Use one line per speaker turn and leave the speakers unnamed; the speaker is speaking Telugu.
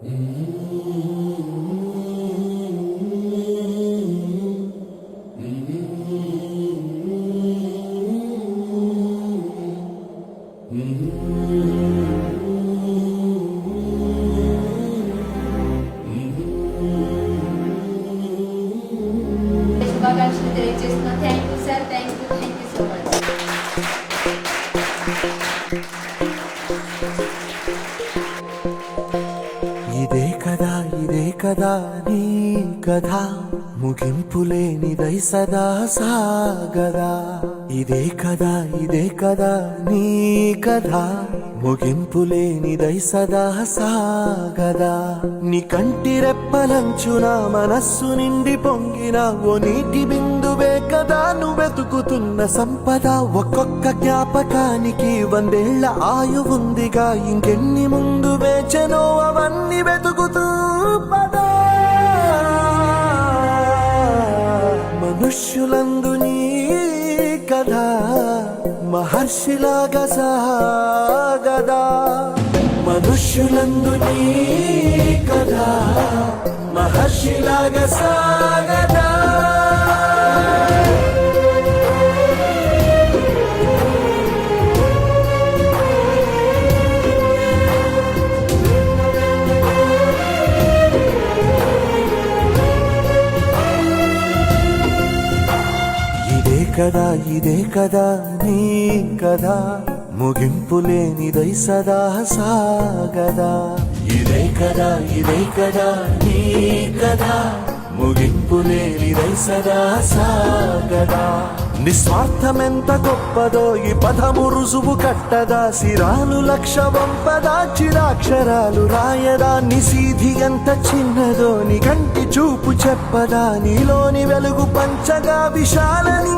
శుభాకాంక్షలు తెలియజేస్తున్నా. Thank you sir, thank you so much.
ఇదే కదా నీ కథ, ముగింపులేనిదై సదా సాగదా. ఇదే కదా నీ కథ, ముగింపులేనిదై సదా సాగదా. నీ కంటి రెప్పలంచున మనస్సు నిండి పొంగిన ఓ నీటి బిందువే కదా నువ్వెతుకుతున్న సంపద. ఒక్కొక్క జ్ఞాపకానికి 100 ఏళ్ల ఆయువుందిగా, ఇంకెన్ని ముందు వేచనో అవన్నీ వెతుకుతూ పదా. మనుష్యులందు నీ కథ మహర్షిలాగా సాగదా. మనుష్యులందు నీ కథ మహర్షిలాగా సాగదా. ఇదే కదా నీ కథ, ముగింపులేనిదై సదా సాగదా. ఇదే కదా నీ కథ, ముగింపులేనిదై సదా సాగదా. నిస్వార్థమెంత గొప్పదో ఈ పదము రుజువు కట్టదా. సిరాలు 1,00,000 వంపదా, చిరాక్షరాలు రాయదా. నిశీధి ఎంత చిన్నదో నీ కంటి చూపు చెప్పదా. నీలోని వెలుగు పంచగా విశాలని